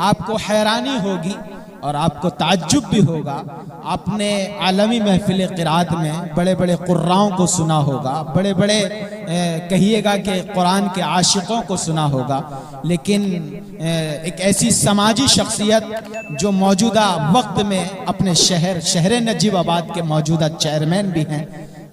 آپ کو حیرانی ہوگی اور آپ کو تعجب بھی ہوگا. آپ نے عالمی محفل قرات میں بڑے بڑے قراؤں کو سنا ہوگا, بڑے بڑے کہیے گا کہ قرآن کے عاشقوں کو سنا ہوگا, لیکن ایک ایسی سماجی شخصیت جو موجودہ وقت میں اپنے شہر نجیب آباد کے موجودہ چیئرمین بھی ہیں,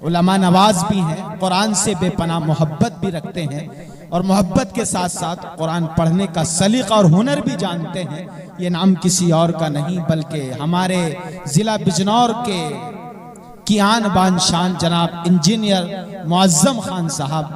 علماء نواز بھی ہیں, قرآن سے بے پناہ محبت بھی رکھتے ہیں اور محبت کے ساتھ ساتھ قرآن پڑھنے کا سلیقہ اور ہنر بھی جانتے ہیں. یہ نام کسی اور کا نہیں بلکہ ہمارے ضلع بجنور کے کیان بان شان جناب انجینئر معظم خان صاحب,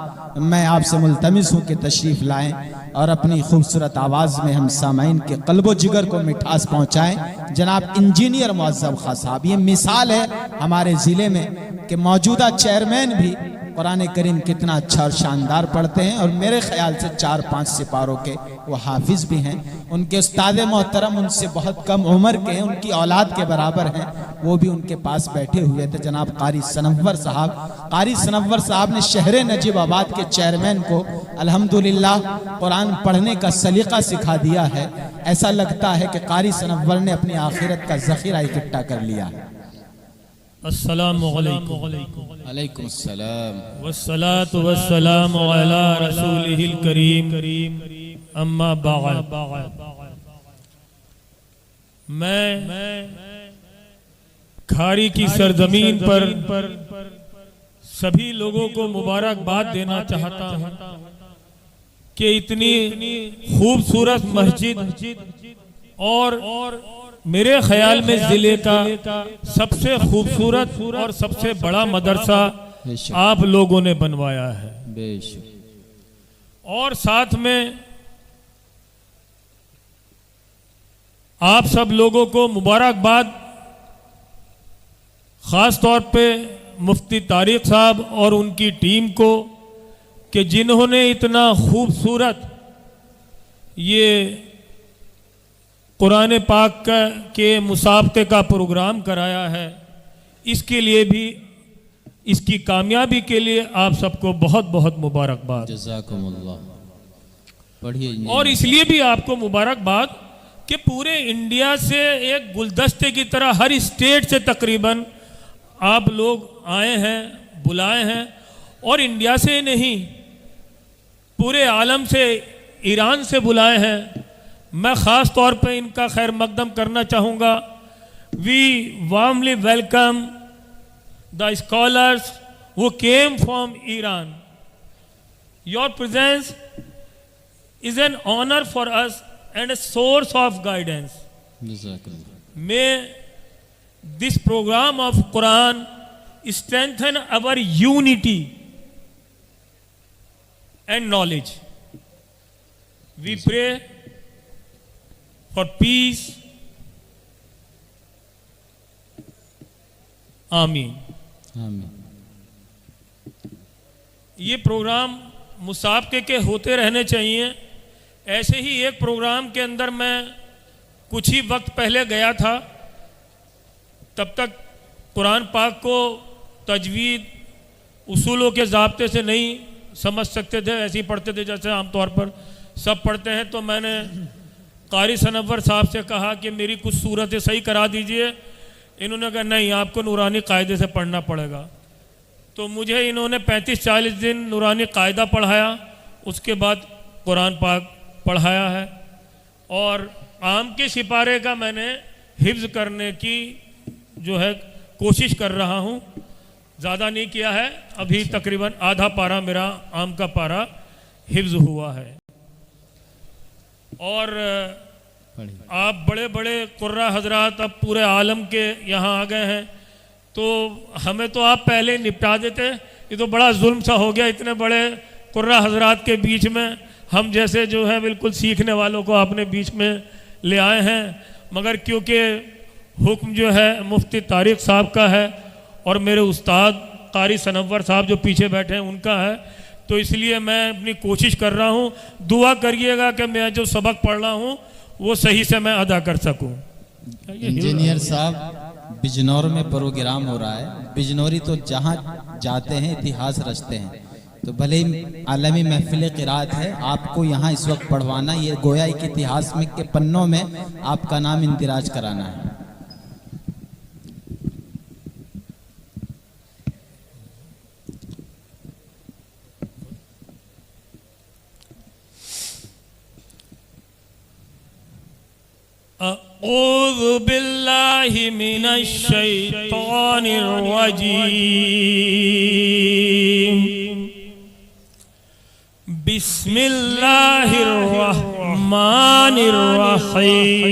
میں آپ سے ملتمس ہوں کہ تشریف لائیں اور اپنی خوبصورت آواز میں ہم سامعین کے قلب و جگر کو مٹھاس پہنچائیں. جناب انجینئر معظم خان صاحب, یہ مثال ہے ہمارے ضلع میں کہ موجودہ چیئرمین بھی قرآن کریم کتنا اچھا اور شاندار پڑھتے ہیں, اور میرے خیال سے 4-5 سپاروں کے وہ حافظ بھی ہیں. ان کے استاد محترم ان سے بہت کم عمر کے ہیں, ان کی اولاد کے برابر ہیں, وہ بھی ان کے پاس بیٹھے ہوئے تھے. جناب قاری سنور صاحب نے شہر نجیب آباد کے چیئرمین کو الحمدللہ قرآن پڑھنے کا سلیقہ سکھا دیا ہے. ایسا لگتا ہے کہ قاری سنور نے اپنی آخرت کا ذخیرہ اکٹھا کر لیا. السلام علیکم. علیکم السلام. والصلاة والسلام علی رسولہ الکریم. اما بعد, میں کھاری کی سرزمین پر سبھی لوگوں کو مبارکباد دینا چاہتا ہوں کہ اتنی خوبصورت مسجد اور میرے خیال میں ضلع کا سب سے خوبصورت اور سب سے بڑا مدرسہ آپ لوگوں نے بنوایا ہے. بے شک. اور ساتھ میں آپ سب لوگوں کو مبارکباد, خاص طور پہ مفتی طارق صاحب اور ان کی ٹیم کو کہ جنہوں نے اتنا خوبصورت یہ قرآن پاک کے مسابقے کا پروگرام کرایا ہے. اس کے لیے بھی, اس کی کامیابی کے لیے آپ سب کو بہت بہت مبارکباد. جزاکم اللہ. پڑھیے. اور اس لیے بھی آپ کو مبارکباد کہ پورے انڈیا سے ایک گلدستے کی طرح ہر اسٹیٹ سے تقریباً آپ لوگ آئے ہیں, بلائے ہیں, اور انڈیا سے نہیں پورے عالم سے, ایران سے بلائے ہیں. میں خاص طور پہ ان کا خیر مقدم کرنا چاہوں گا. We warmly welcome the scholars who came from Iran. Your presence is an honor for us and a source of guidance. May this program of Quran strengthen our unity and knowledge. We pray for peace. آمین. یہ programme مسابقے کے ہوتے رہنے چاہیے. ایسے ہی ایک programme کے اندر میں کچھ ہی وقت پہلے گیا تھا, تب تک قرآن پاک کو تجوید اصولوں کے ضابطے سے نہیں سمجھ سکتے تھے, ایسے ہی پڑھتے تھے جیسے عام طور پر سب پڑھتے ہیں. تو میں نے قاری سنور صاحب سے کہا کہ میری کچھ صورتیں صحیح کرا دیجئے. انہوں نے کہا نہیں, آپ کو نورانی قاعدے سے پڑھنا پڑے گا. تو مجھے انہوں نے 35-40 دن نورانی قاعدہ پڑھایا, اس کے بعد قرآن پاک پڑھایا ہے. اور عام کے سپارے کا میں نے حفظ کرنے کی جو ہے کوشش کر رہا ہوں. زیادہ نہیں کیا ہے, ابھی تقریباً آدھا پارہ میرا عام کا پارہ حفظ ہوا ہے. اور آپ بڑے بڑے قرہ حضرات اب پورے عالم کے یہاں آ گئے ہیں, تو ہمیں تو آپ پہلے نپٹا دیتے. یہ تو بڑا ظلم سا ہو گیا, اتنے بڑے قرہ حضرات کے بیچ میں ہم جیسے جو ہے بالکل سیکھنے والوں کو آپ نے بیچ میں لے آئے ہیں. مگر کیونکہ حکم جو ہے مفتی طارق صاحب کا ہے اور میرے استاد قاری سنور صاحب جو پیچھے بیٹھے ہیں ان کا ہے, تو اس لیے میں اپنی کوشش کر رہا ہوں. دعا کریے گا کہ میں جو سبق پڑھ رہا ہوں وہ صحیح سے میں ادا کر سکوں. انجینئر صاحب, بجنور میں پروگرام ہو رہا ہے. بجنوری تو جہاں جاتے ہیں اتہاس رچتے ہیں. تو بھلے ہی عالمی محفل قرات ہے، آپ کو یہاں اس وقت پڑھوانا، یہ گویا ایک اتہاس میں کے پنوں میں آپ کا نام اندراج کرانا ہے۔ اعوذ باللہ من الشیطان الرجیم، بسم اللہ الرحمن الرحیم۔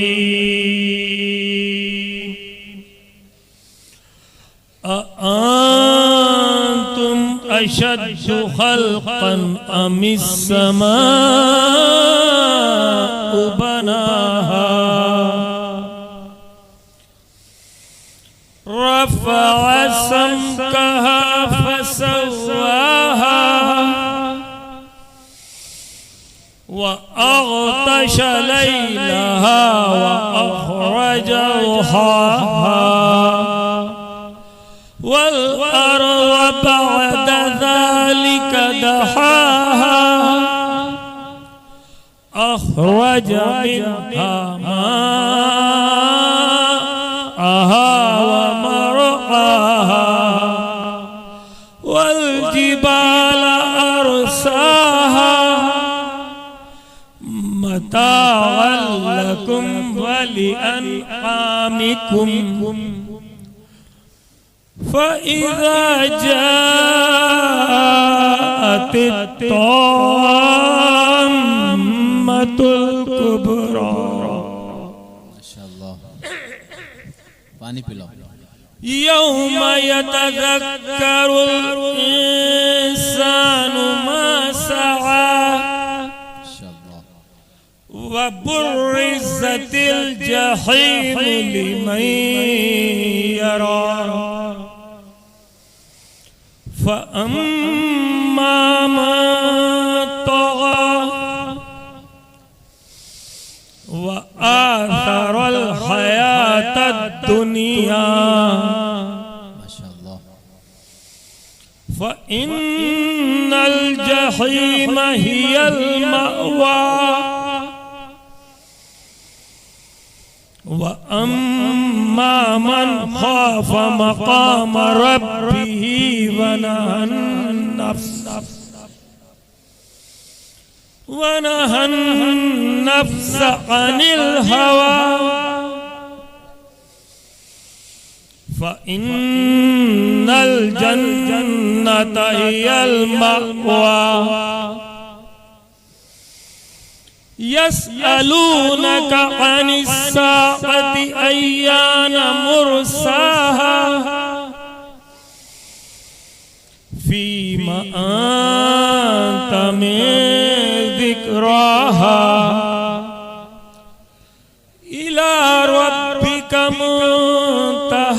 اَأَنْتُمْ أَشَدُّ خَلْقًا أَمِ السَّمَاءُ بَنَاهَا رفع سمكها فسواها وأغطش ليلها وأخرج ضحاها والأرض بعد ذلك دحاها أخرج منها ماءها والجبال أرساها متاعا لكم ولأنعامكم فإذا جاءت الطامة الكبرى ماشاءاللہ، پانی پلاؤ۔ يوم يتذكر الإنسان ما سعى وبرزت الجحيم لمن يرى فأما من طغى وآثر الحياة الدنيا فإن الجحيم هي المأوى وأما من خاف مقام ربه ونهى النفس عن الهوى فإن الجنة هي المأوى يسألونك عن الساعة أيان مرساها فيما أنت من ذكراها إلى ربك منتهاها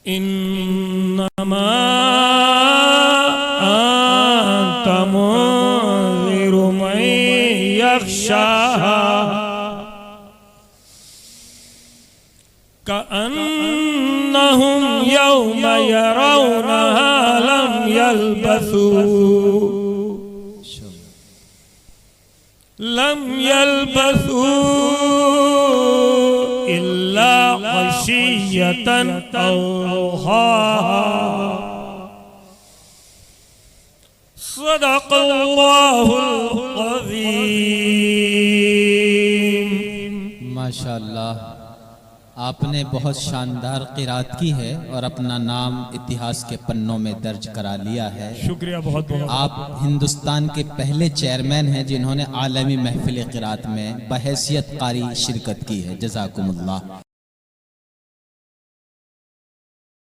إنما أنت منذر من يخشاها كأنهم يوم يرونها لم يلبثوا إلا عشية أو ضحاها صدق الله العظيم۔ ماشاءاللہ، آپ نے بہت شاندار قرات کی ہے اور اپنا نام اتہاس کے پنوں میں درج کرا لیا ہے۔ شکریہ بہت بہت۔ آپ ہندوستان کے پہلے چیئرمین ہیں جنہوں نے عالمی محفل قرات میں بحیثیت قاری شرکت کی ہے۔ جزاکم اللہ۔